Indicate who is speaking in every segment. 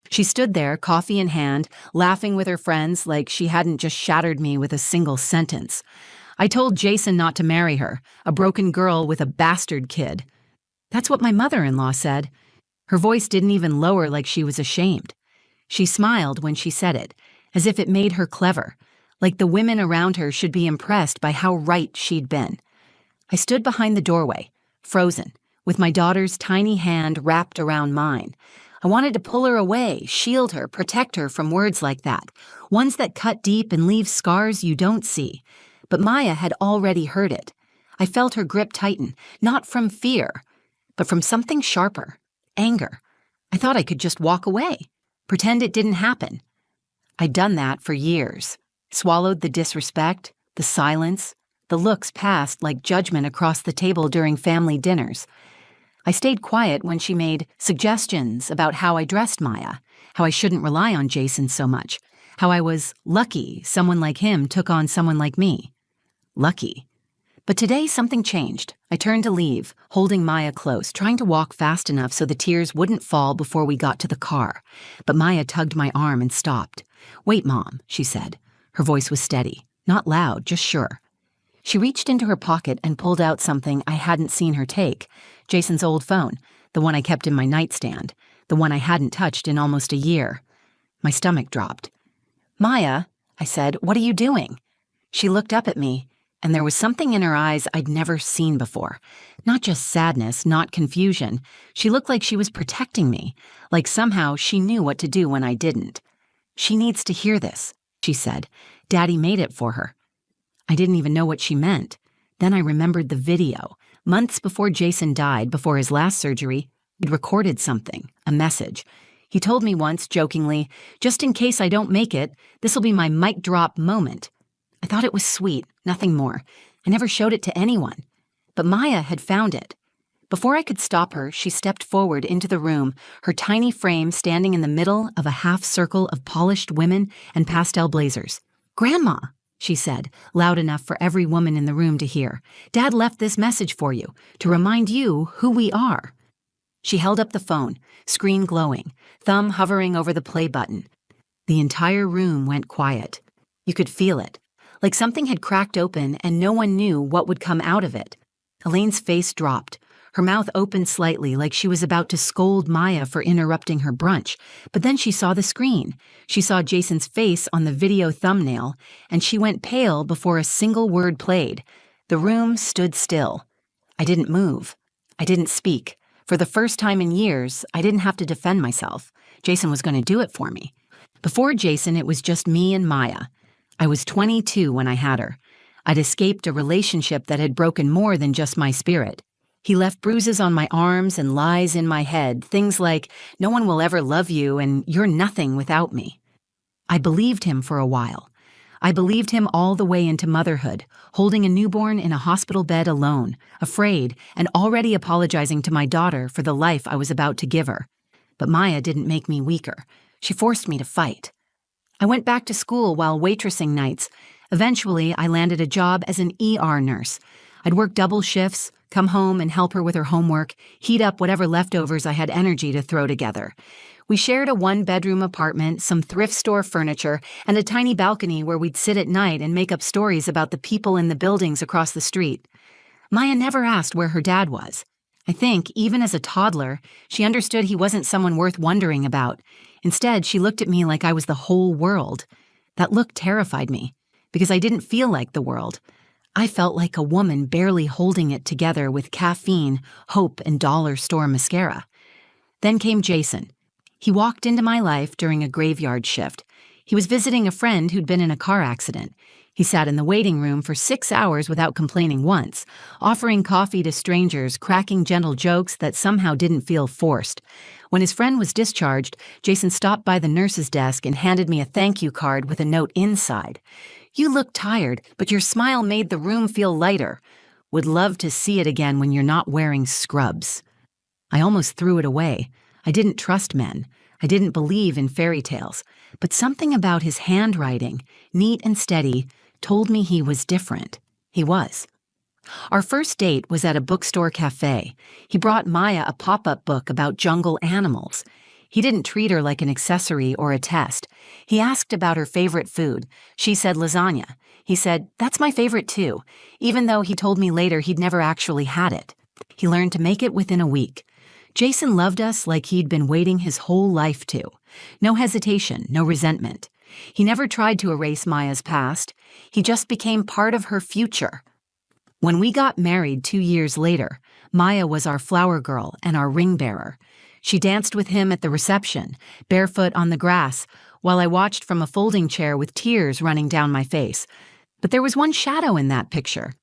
Speaker 1: She stood there, coffee in hand, laughing with her friends like she hadn't just shattered me with a single sentence. I told Jason not to marry her, a broken girl with a bastard kid. That's what my mother-in-law said. Her voice didn't even lower like she was ashamed. She smiled when she said it, as if it made her clever, like the women around her should be impressed by how right she'd been. I stood behind the doorway, frozen, with my daughter's tiny hand wrapped around mine. I wanted to pull her away, shield her, protect her from words like that, ones that cut deep and leave scars you don't see. But Maya had already heard it. I felt her grip tighten, not from fear, but from something sharper, anger. I thought I could just walk away, pretend it didn't happen. I'd done that for years, swallowed the disrespect, the silence, the looks passed like judgment across the table during family dinners. I stayed quiet when she made suggestions about how I dressed Maya, how I shouldn't rely on Jason so much, how I was lucky someone like him took on someone like me. Lucky. But today something changed. I turned to leave, holding Maya close, trying to walk fast enough so the tears wouldn't fall before we got to the car. But Maya tugged my arm and stopped. "Wait, Mom," she said. Her voice was steady, not loud, just sure. She reached into her pocket and pulled out something I hadn't seen her take, Jason's old phone, the one I kept in my nightstand, the one I hadn't touched in almost a year. My stomach dropped. "Maya," I said, "what are you doing?" She looked up at me, and there was something in her eyes I'd never seen before. Not just sadness, not confusion. She looked like she was protecting me, like somehow she knew what to do when I didn't. "She needs to hear this," she said. "Daddy made it for her." I didn't even know what she meant. Then I remembered the video. Months before Jason died, before his last surgery, he'd recorded something, a message. He told me once, jokingly, "Just in case I don't make it, this'll be my mic drop moment." I thought it was sweet, nothing more. I never showed it to anyone. But Maya had found it. Before I could stop her, she stepped forward into the room, her tiny frame standing in the middle of a half circle of polished women and pastel blazers. "Grandma," she said, loud enough for every woman in the room to hear. "Dad left this message for you, to remind you who we are." She held up the phone, screen glowing, thumb hovering over the play button. The entire room went quiet. You could feel it, like something had cracked open and no one knew what would come out of it. Elaine's face dropped. Her mouth opened slightly like she was about to scold Maya for interrupting her brunch, but then she saw the screen. She saw Jason's face on the video thumbnail, and she went pale before a single word played. The room stood still. I didn't move. I didn't speak. For the first time in years, I didn't have to defend myself. Jason was going to do it for me. Before Jason, it was just me and Maya. I was 22 when I had her. I'd escaped a relationship that had broken more than just my spirit. He left bruises on my arms and lies in my head, things like, "No one will ever love you and you're nothing without me." I believed him for a while. I believed him all the way into motherhood, holding a newborn in a hospital bed alone, afraid, and already apologizing to my daughter for the life I was about to give her. But Maya didn't make me weaker. She forced me to fight. I went back to school while waitressing nights. Eventually, I landed a job as an ER nurse. I'd work double shifts, come home and help her with her homework, heat up whatever leftovers I had energy to throw together. We shared a one-bedroom apartment, some thrift store furniture, and a tiny balcony where we'd sit at night and make up stories about the people in the buildings across the street. Maya never asked where her dad was. I think, even as a toddler, she understood he wasn't someone worth wondering about. Instead, she looked at me like I was the whole world. That look terrified me, because I didn't feel like the world. I felt like a woman barely holding it together with caffeine, hope, and dollar store mascara. Then came Jason. He walked into my life during a graveyard shift. He was visiting a friend who'd been in a car accident. He sat in the waiting room for 6 hours without complaining once, offering coffee to strangers, cracking gentle jokes that somehow didn't feel forced. When his friend was discharged, Jason stopped by the nurse's desk and handed me a thank you card with a note inside. "You look tired, but your smile made the room feel lighter. Would love to see it again when you're not wearing scrubs." I almost threw it away. I didn't trust men. I didn't believe in fairy tales. But something about his handwriting, neat and steady, told me he was different. He was. Our first date was at a bookstore cafe. He brought Maya a pop-up book about jungle animals. He didn't treat her like an accessory or a test. He asked about her favorite food. She said lasagna. He said, "That's my favorite too," even though he told me later he'd never actually had it. He learned to make it within a week. Jason loved us like he'd been waiting his whole life to. No hesitation, no resentment. He never tried to erase Maya's past. He just became part of her future. When we got married 2 years later, Maya was our flower girl and our ring bearer. She danced with him at the reception, barefoot on the grass, while I watched from a folding chair with tears running down my face. But there was one shadow in that picture.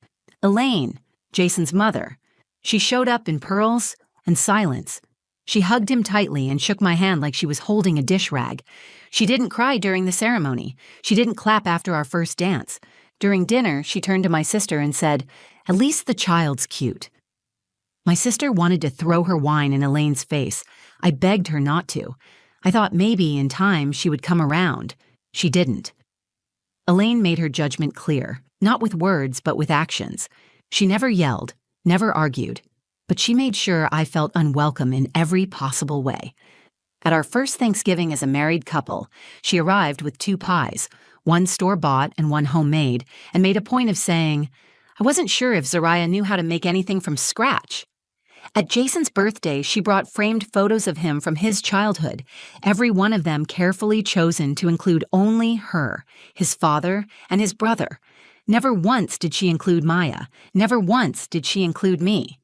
Speaker 1: Elaine, Jason's mother. She showed up in pearls and silence. She hugged him tightly and shook my hand like she was holding a dish rag. She didn't cry during the ceremony. She didn't clap after our first dance. During dinner, she turned to my sister and said, "At least the child's cute." My sister wanted to throw her wine in Elaine's face. I begged her not to. I thought maybe in time she would come around. She didn't. Elaine made her judgment clear, not with words but with actions. She never yelled, never argued, but she made sure I felt unwelcome in every possible way. At our first Thanksgiving as a married couple, she arrived with 2 pies, one store-bought and one homemade, and made a point of saying, "I wasn't sure if Zariah knew how to make anything from scratch." At Jason's birthday, she brought framed photos of him from his childhood, every one of them carefully chosen to include only her, his father, and his brother. Never once did she include Maya. Never once did she include me.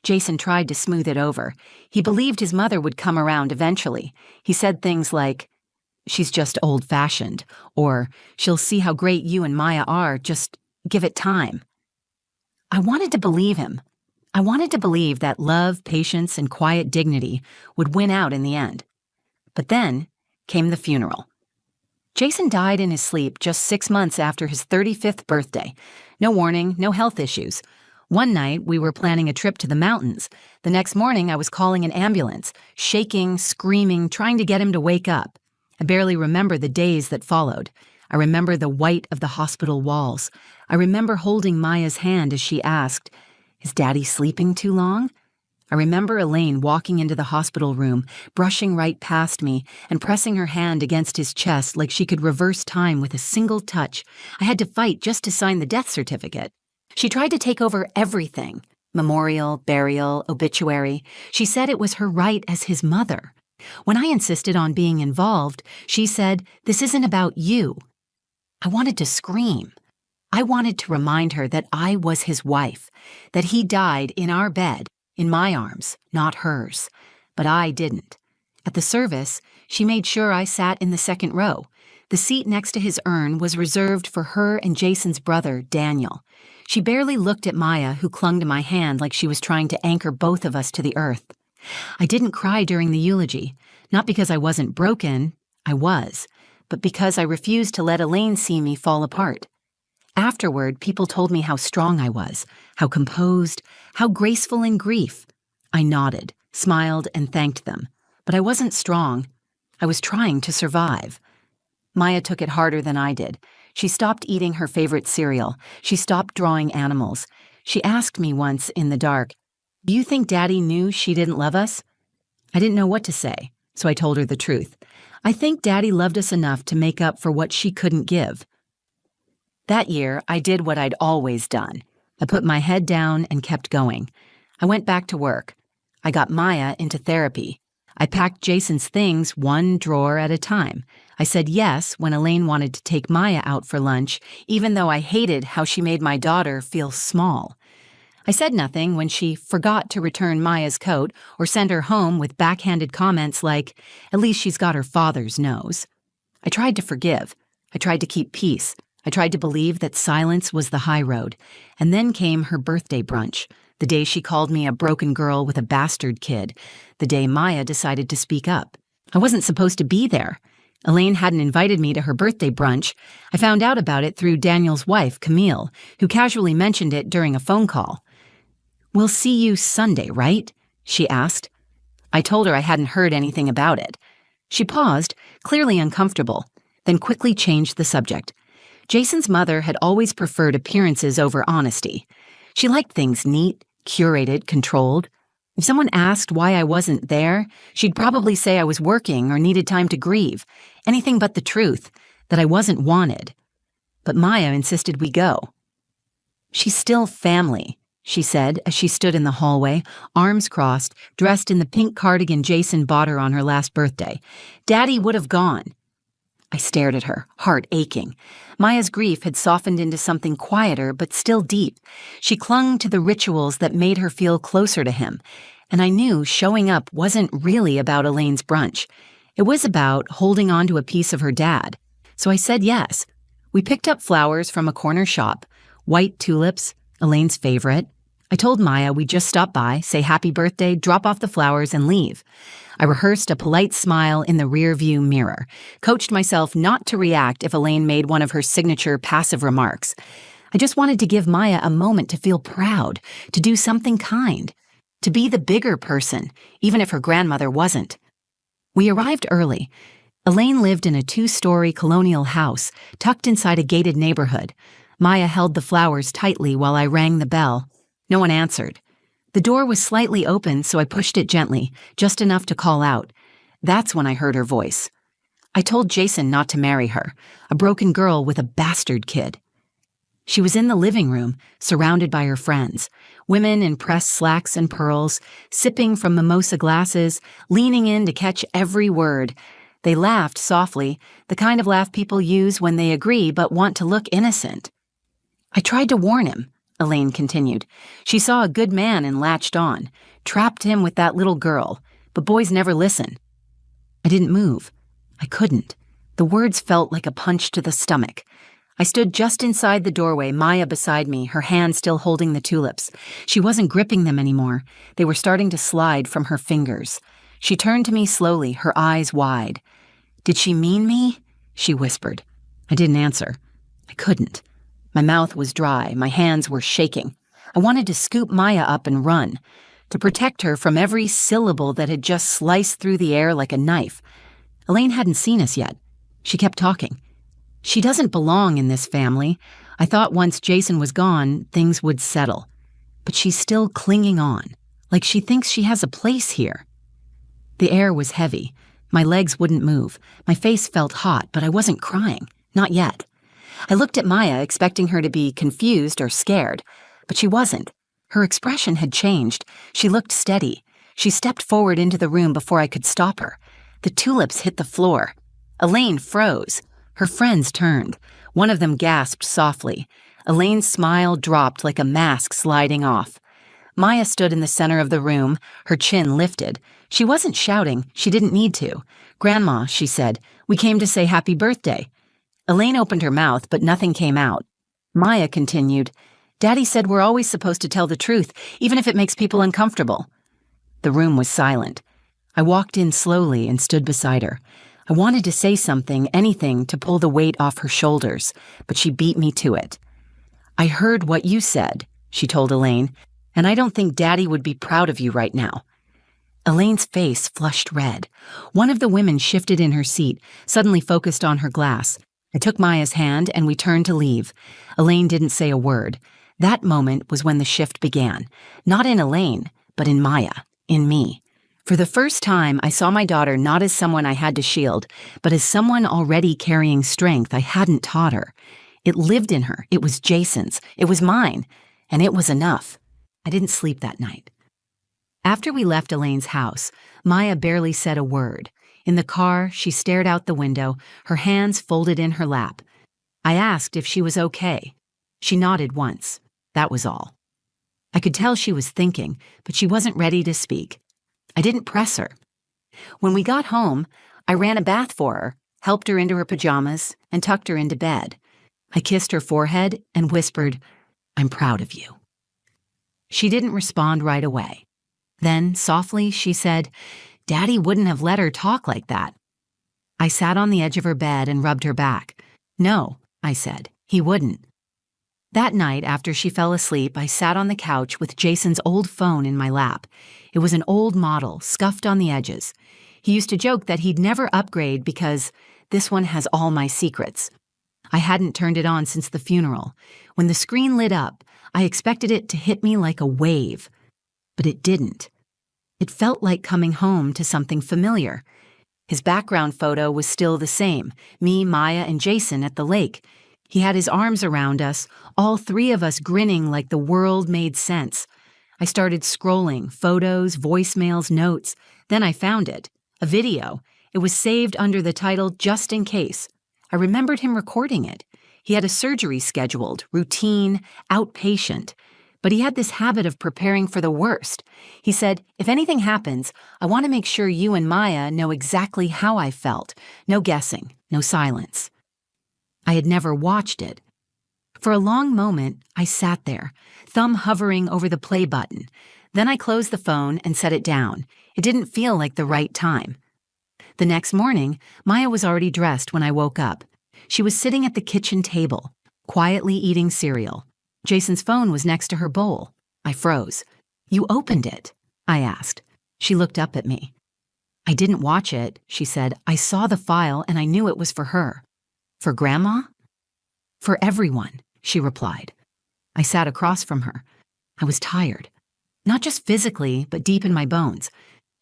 Speaker 1: Jason tried to smooth it over. He believed his mother would come around eventually. He said things like, "She's just old-fashioned," or "She'll see how great you and Maya are, just give it time." I wanted to believe him. I wanted to believe that love, patience, and quiet dignity would win out in the end. But then came the funeral. Jason died in his sleep just 6 months after his 35th birthday. No warning, no health issues. One night, we were planning a trip to the mountains. The next morning, I was calling an ambulance, shaking, screaming, trying to get him to wake up. I barely remember the days that followed. I remember the white of the hospital walls. I remember holding Maya's hand as she asked, "Is Daddy sleeping too long?" I remember Elaine walking into the hospital room, brushing right past me and pressing her hand against his chest like she could reverse time with a single touch. I had to fight just to sign the death certificate. She tried to take over everything. Memorial, burial, obituary. She said it was her right as his mother. When I insisted on being involved, she said, "This isn't about you." I wanted to scream. I wanted to remind her that I was his wife, that he died in our bed, in my arms, not hers. But I didn't. At the service, she made sure I sat in the second row. The seat next to his urn was reserved for her and Jason's brother, Daniel. She barely looked at Maya, who clung to my hand like she was trying to anchor both of us to the earth. I didn't cry during the eulogy, not because I wasn't broken, I was, but because I refused to let Elaine see me fall apart. Afterward, people told me how strong I was, how composed, how graceful in grief. I nodded, smiled, and thanked them. But I wasn't strong. I was trying to survive. Maya took it harder than I did. She stopped eating her favorite cereal. She stopped drawing animals. She asked me once in the dark, "Do you think Daddy knew she didn't love us?" I didn't know what to say, so I told her the truth. I think Daddy loved us enough to make up for what she couldn't give. That year, I did what I'd always done. I put my head down and kept going. I went back to work. I got Maya into therapy. I packed Jason's things one drawer at a time. I said yes when Elaine wanted to take Maya out for lunch, even though I hated how she made my daughter feel small. I said nothing when she forgot to return Maya's coat or send her home with backhanded comments like, "At least she's got her father's nose." I tried to forgive. I tried to keep peace. I tried to believe that silence was the high road. And then came her birthday brunch, the day she called me a broken girl with a bastard kid, the day Maya decided to speak up. I wasn't supposed to be there. Elaine hadn't invited me to her birthday brunch. I found out about it through Daniel's wife, Camille, who casually mentioned it during a phone call. "We'll see you Sunday, right?" she asked. I told her I hadn't heard anything about it. She paused, clearly uncomfortable, then quickly changed the subject. Jason's mother had always preferred appearances over honesty. She liked things neat, curated, controlled. If someone asked why I wasn't there, she'd probably say I was working or needed time to grieve. Anything but the truth, that I wasn't wanted. But Maya insisted we go. "She's still family," she said as she stood in the hallway, arms crossed, dressed in the pink cardigan Jason bought her on her last birthday. "Daddy would have gone." I stared at her, heart aching. Maya's grief had softened into something quieter but still deep. She clung to the rituals that made her feel closer to him, and I knew showing up wasn't really about Elaine's brunch. It was about holding on to a piece of her dad. So I said yes. We picked up flowers from a corner shop, white tulips, Elaine's favorite. I told Maya we'd just stop by, say happy birthday, drop off the flowers, and leave. I rehearsed a polite smile in the rearview mirror, coached myself not to react if Elaine made one of her signature passive remarks. I just wanted to give Maya a moment to feel proud, to do something kind, to be the bigger person, even if her grandmother wasn't. We arrived early. Elaine lived in a 2-story colonial house, tucked inside a gated neighborhood. Maya held the flowers tightly while I rang the bell. No one answered. The door was slightly open, so I pushed it gently, just enough to call out. That's when I heard her voice. I told Jason not to marry her, a broken girl with a bastard kid. She was in the living room, surrounded by her friends, women in pressed slacks and pearls, sipping from mimosa glasses, leaning in to catch every word. They laughed softly, the kind of laugh people use when they agree but want to look innocent. "I tried to warn him," Elaine continued. "She saw a good man and latched on, trapped him with that little girl, but boys never listen." I didn't move. I couldn't. The words felt like a punch to the stomach. I stood just inside the doorway, Maya beside me, her hand still holding the tulips. She wasn't gripping them anymore. They were starting to slide from her fingers. She turned to me slowly, her eyes wide. "Did she mean me?" she whispered. I didn't answer. I couldn't. My mouth was dry, my hands were shaking. I wanted to scoop Maya up and run, to protect her from every syllable that had just sliced through the air like a knife. Elaine hadn't seen us yet. She kept talking. "She doesn't belong in this family. I thought once Jason was gone, things would settle. But she's still clinging on, like she thinks she has a place here." The air was heavy. My legs wouldn't move. My face felt hot, but I wasn't crying. Not yet. I looked at Maya, expecting her to be confused or scared, but she wasn't. Her expression had changed. She looked steady. She stepped forward into the room before I could stop her. The tulips hit the floor. Elaine froze. Her friends turned. One of them gasped softly. Elaine's smile dropped like a mask sliding off. Maya stood in the center of the room, her chin lifted. She wasn't shouting. She didn't need to. "Grandma," she said, "we came to say happy birthday." Elaine opened her mouth, but nothing came out. Maya continued, "Daddy said we're always supposed to tell the truth, even if it makes people uncomfortable." The room was silent. I walked in slowly and stood beside her. I wanted to say something, anything, to pull the weight off her shoulders, but she beat me to it. "I heard what you said," she told Elaine, "and I don't think Daddy would be proud of you right now." Elaine's face flushed red. One of the women shifted in her seat, suddenly focused on her glass. I took Maya's hand and we turned to leave. Elaine didn't say a word. That moment was when the shift began. Not in Elaine, but in Maya, in me. For the first time, I saw my daughter not as someone I had to shield, but as someone already carrying strength I hadn't taught her. It lived in her. It was Jason's. It was mine. And it was enough. I didn't sleep that night. After we left Elaine's house, Maya barely said a word. In the car, she stared out the window, her hands folded in her lap. I asked if she was okay. She nodded once. That was all. I could tell she was thinking, but she wasn't ready to speak. I didn't press her. When we got home, I ran a bath for her, helped her into her pajamas, and tucked her into bed. I kissed her forehead and whispered, "I'm proud of you." She didn't respond right away. Then, softly, she said, "Daddy wouldn't have let her talk like that." I sat on the edge of her bed and rubbed her back. "No," I said, "he wouldn't." That night, after she fell asleep, I sat on the couch with Jason's old phone in my lap. It was an old model, scuffed on the edges. He used to joke that he'd never upgrade because this one has all my secrets. I hadn't turned it on since the funeral. When the screen lit up, I expected it to hit me like a wave. But it didn't. It felt like coming home to something familiar. His background photo was still the same, me, Maya, and Jason at the lake. He had his arms around us, all three of us grinning like the world made sense. I started scrolling, photos, voicemails, notes. Then I found it, a video. It was saved under the title Just in Case. I remembered him recording it. He had a surgery scheduled, routine, outpatient. But he had this habit of preparing for the worst. He said, "If anything happens, I want to make sure you and Maya know exactly how I felt. No guessing, no silence." I had never watched it. For a long moment, I sat there, thumb hovering over the play button. Then I closed the phone and set it down. It didn't feel like the right time. The next morning, Maya was already dressed when I woke up. She was sitting at the kitchen table, quietly eating cereal. Jason's phone was next to her bowl. I froze. "You opened it?" I asked. She looked up at me. "I didn't watch it," she said. "I saw the file and I knew it was for her." "For Grandma?" "For everyone," she replied. I sat across from her. I was tired. Not just physically, but deep in my bones.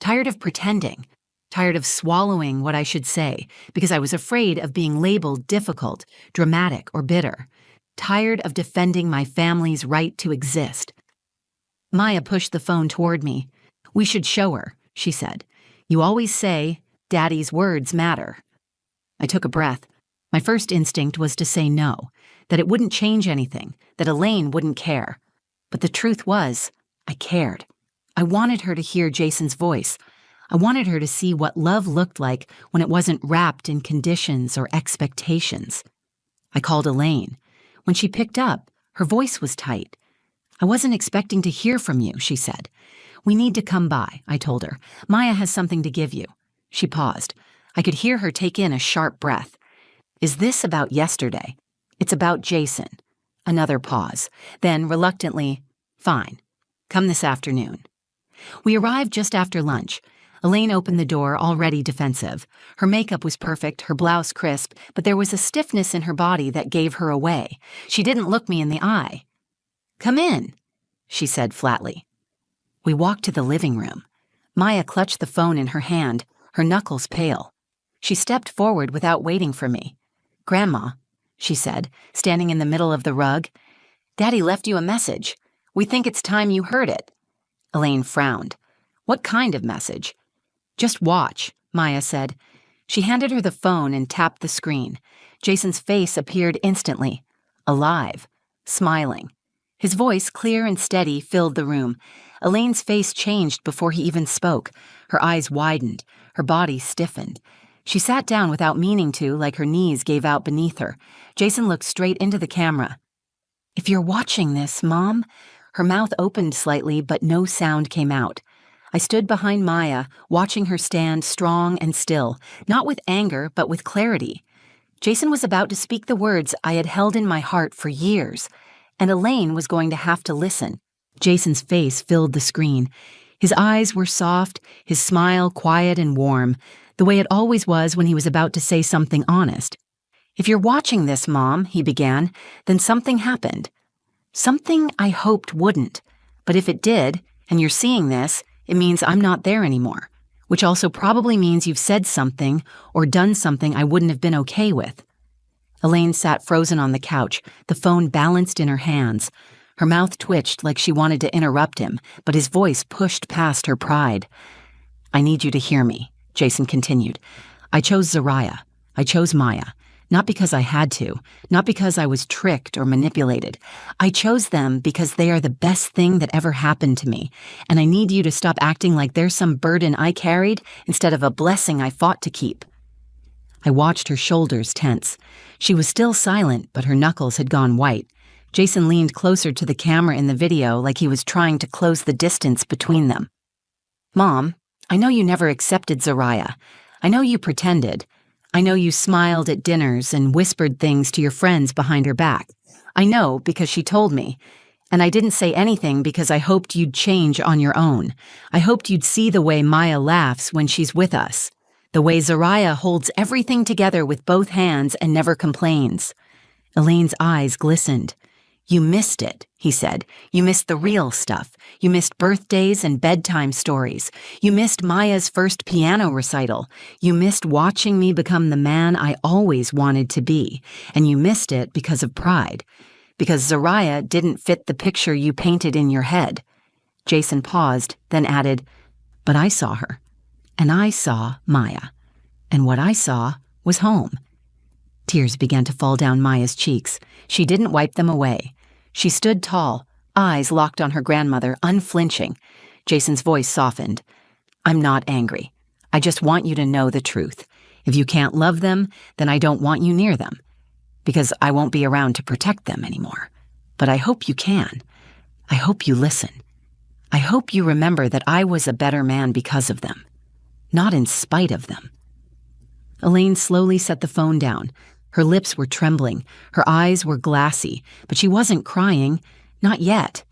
Speaker 1: Tired of pretending. Tired of swallowing what I should say, because I was afraid of being labeled difficult, dramatic, or bitter. Tired of defending my family's right to exist. Maya pushed the phone toward me. "We should show her," she said. "You always say, Daddy's words matter." I took a breath. My first instinct was to say no, that it wouldn't change anything, that Elaine wouldn't care. But the truth was, I cared. I wanted her to hear Jason's voice. I wanted her to see what love looked like when it wasn't wrapped in conditions or expectations. I called Elaine. When she picked up, her voice was tight. "I wasn't expecting to hear from you," she said. "We need to come by," I told her. "Maya has something to give you." She paused. I could hear her take in a sharp breath. "Is this about yesterday?" "It's about Jason." Another pause. Then, reluctantly, "Fine. Come this afternoon." We arrived just after lunch. Elaine opened the door, already defensive. Her makeup was perfect, her blouse crisp, but there was a stiffness in her body that gave her away. She didn't look me in the eye. "Come in," she said flatly. We walked to the living room. Maya clutched the phone in her hand, her knuckles pale. She stepped forward without waiting for me. "Grandma," she said, standing in the middle of the rug, "Daddy left you a message. We think it's time you heard it." Elaine frowned. "What kind of message?" "Just watch," Maya said. She handed her the phone and tapped the screen. Jason's face appeared instantly, alive, smiling. His voice, clear and steady, filled the room. Elaine's face changed before he even spoke. Her eyes widened, her body stiffened. She sat down without meaning to, like her knees gave out beneath her. Jason looked straight into the camera. "If you're watching this, Mom..." Her mouth opened slightly, but no sound came out. I stood behind Maya, watching her stand strong and still, not with anger, but with clarity. Jason was about to speak the words I had held in my heart for years, and Elaine was going to have to listen. Jason's face filled the screen. His eyes were soft, his smile quiet and warm, the way it always was when he was about to say something honest. "If you're watching this, Mom," he began, "then something happened. Something I hoped wouldn't. But if it did, and you're seeing this, it means I'm not there anymore, which also probably means you've said something or done something I wouldn't have been okay with." Elaine sat frozen on the couch, the phone balanced in her hands. Her mouth twitched like she wanted to interrupt him, but his voice pushed past her pride. "I need you to hear me," Jason continued. "I chose Zariah. I chose Maya. Not because I had to, not because I was tricked or manipulated. I chose them because they are the best thing that ever happened to me, and I need you to stop acting like they're some burden I carried instead of a blessing I fought to keep." I watched her shoulders tense. She was still silent, but her knuckles had gone white. Jason leaned closer to the camera in the video like he was trying to close the distance between them. "Mom, I know you never accepted Zariah. I know you pretended. I know you smiled at dinners and whispered things to your friends behind her back. I know because she told me. And I didn't say anything because I hoped you'd change on your own. I hoped you'd see the way Maya laughs when she's with us. The way Zariah holds everything together with both hands and never complains." Elaine's eyes glistened. "You missed it," he said. "You missed the real stuff. You missed birthdays and bedtime stories. You missed Maya's first piano recital. You missed watching me become the man I always wanted to be. And you missed it because of pride. Because Zariah didn't fit the picture you painted in your head." Jason paused, then added, "But I saw her. And I saw Maya. And what I saw was home." Tears began to fall down Maya's cheeks. She didn't wipe them away. She stood tall, eyes locked on her grandmother, unflinching. Jason's voice softened. "I'm not angry. I just want you to know the truth. If you can't love them, then I don't want you near them. Because I won't be around to protect them anymore. But I hope you can. I hope you listen. I hope you remember that I was a better man because of them. Not in spite of them." Elaine slowly set the phone down. Her lips were trembling, her eyes were glassy, but she wasn't crying, not yet.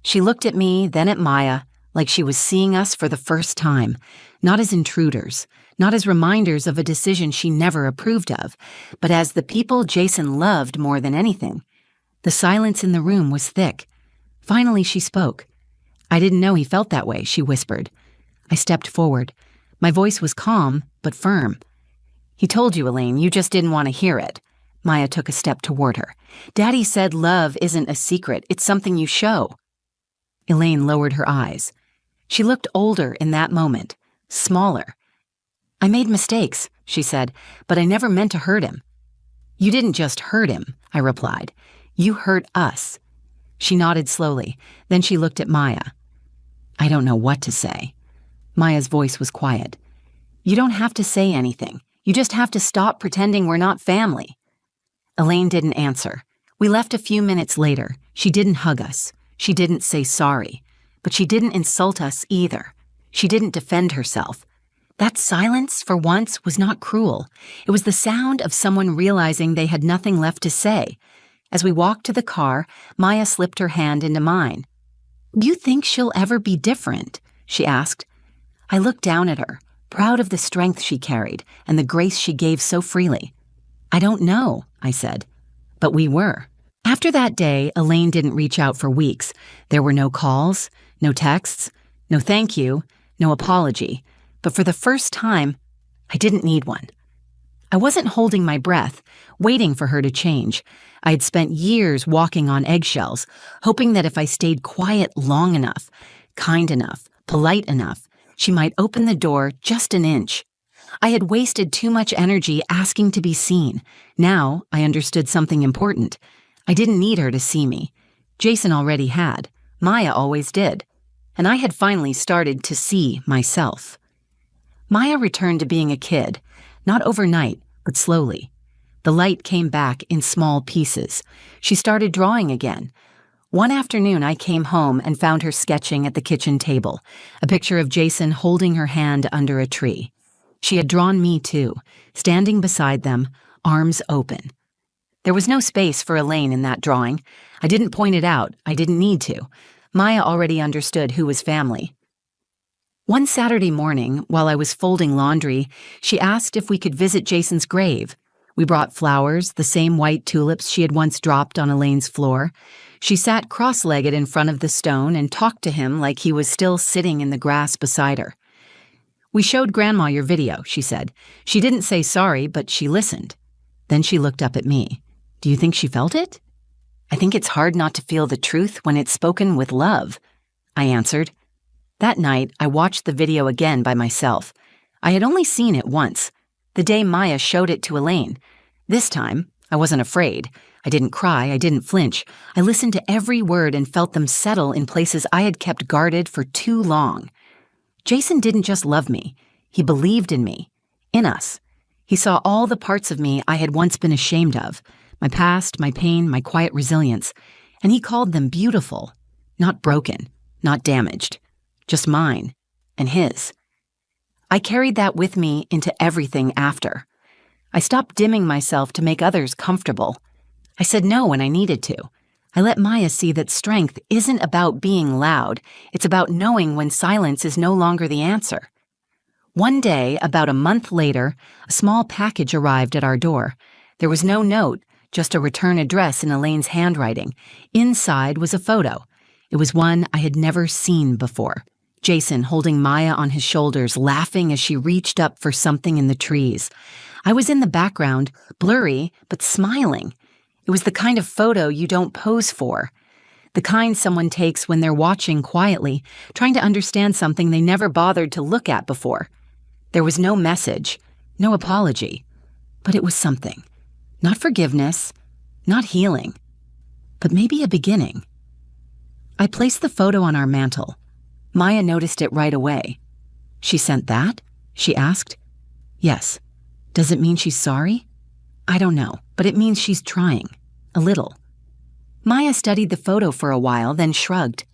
Speaker 1: She looked at me, then at Maya, like she was seeing us for the first time, not as intruders, not as reminders of a decision she never approved of, but as the people Jason loved more than anything. The silence in the room was thick. Finally she spoke. "I didn't know he felt that way," she whispered. I stepped forward. My voice was calm, but firm. "He told you, Elaine, you just didn't want to hear it." Maya took a step toward her. "Daddy said love isn't a secret, it's something you show." Elaine lowered her eyes. She looked older in that moment, smaller. "I made mistakes," she said, "but I never meant to hurt him." "You didn't just hurt him," I replied. "You hurt us." She nodded slowly, then she looked at Maya. "I don't know what to say." Maya's voice was quiet. "You don't have to say anything. You just have to stop pretending we're not family." Elaine didn't answer. We left a few minutes later. She didn't hug us. She didn't say sorry. But she didn't insult us either. She didn't defend herself. That silence, for once, was not cruel. It was the sound of someone realizing they had nothing left to say. As we walked to the car, Maya slipped her hand into mine. "Do you think she'll ever be different?" she asked. I looked down at her, proud of the strength she carried and the grace she gave so freely. "I don't know," I said. But we were. After that day, Elaine didn't reach out for weeks. There were no calls, no texts, no thank you, no apology. But for the first time, I didn't need one. I wasn't holding my breath, waiting for her to change. I had spent years walking on eggshells, hoping that if I stayed quiet long enough, kind enough, polite enough, she might open the door just an inch. I had wasted too much energy asking to be seen. Now I understood something important. I didn't need her to see me. Jason already had. Maya always did. And I had finally started to see myself. Maya returned to being a kid, not overnight, but slowly. The light came back in small pieces. She started drawing again. One afternoon, I came home and found her sketching at the kitchen table, a picture of Jason holding her hand under a tree. She had drawn me too, standing beside them, arms open. There was no space for Elaine in that drawing. I didn't point it out. I didn't need to. Maya already understood who was family. One Saturday morning, while I was folding laundry, she asked if we could visit Jason's grave. We brought flowers, the same white tulips she had once dropped on Elaine's floor. She sat cross-legged in front of the stone and talked to him like he was still sitting in the grass beside her. "We showed Grandma your video," she said. "She didn't say sorry, but she listened." Then she looked up at me. "Do you think she felt it?" "I think it's hard not to feel the truth when it's spoken with love," I answered. That night, I watched the video again by myself. I had only seen it once, the day Maya showed it to Elaine. This time, I wasn't afraid. I didn't cry, I didn't flinch. I listened to every word and felt them settle in places I had kept guarded for too long. Jason didn't just love me. He believed in me, in us. He saw all the parts of me I had once been ashamed of, my past, my pain, my quiet resilience, and he called them beautiful, not broken, not damaged, just mine and his. I carried that with me into everything after. I stopped dimming myself to make others comfortable. I said no when I needed to. I let Maya see that strength isn't about being loud. It's about knowing when silence is no longer the answer. One day, about a month later, a small package arrived at our door. There was no note, just a return address in Elaine's handwriting. Inside was a photo. It was one I had never seen before. Jason holding Maya on his shoulders, laughing as she reached up for something in the trees. I was in the background, blurry, but smiling. It was the kind of photo you don't pose for. The kind someone takes when they're watching quietly, trying to understand something they never bothered to look at before. There was no message, no apology, but it was something. Not forgiveness, not healing, but maybe a beginning. I placed the photo on our mantel. Maya noticed it right away. "She sent that?" she asked. "Yes. Does it mean she's sorry?" "I don't know, but it means she's trying. A little." Maya studied the photo for a while, then shrugged.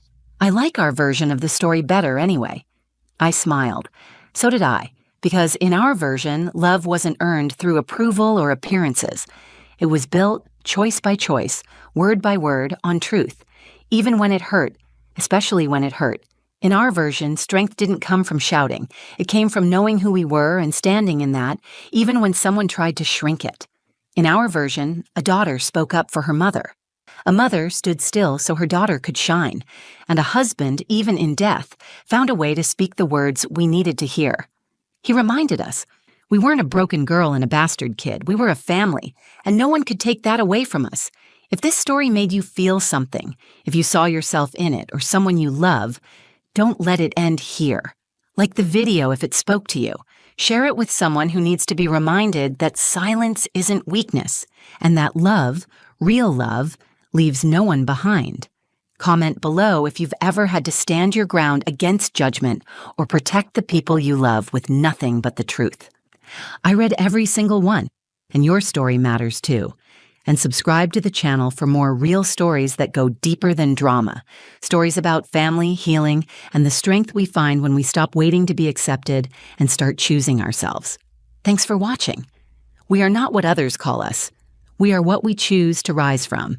Speaker 1: "I like our version of the story better anyway." I smiled. So did I, because in our version, love wasn't earned through approval or appearances. It was built, choice by choice, word by word, on truth, even when it hurt, especially when it hurt. In our version, strength didn't come from shouting. It came from knowing who we were and standing in that, even when someone tried to shrink it. In our version, a daughter spoke up for her mother. A mother stood still so her daughter could shine, and a husband, even in death, found a way to speak the words we needed to hear. He reminded us, we weren't a broken girl and a bastard kid. We were a family, and no one could take that away from us. If this story made you feel something, if you saw yourself in it or someone you love, don't let it end here. Like the video, if it spoke to you, share it with someone who needs to be reminded that silence isn't weakness, and that love, real love, leaves no one behind. Comment below if you've ever had to stand your ground against judgment or protect the people you love with nothing but the truth. I read every single one, and your story matters too. And subscribe to the channel for more real stories that go deeper than drama. Stories about family, healing, and the strength we find when we stop waiting to be accepted and start choosing ourselves. Thanks for watching. We are not what others call us. We are what we choose to rise from.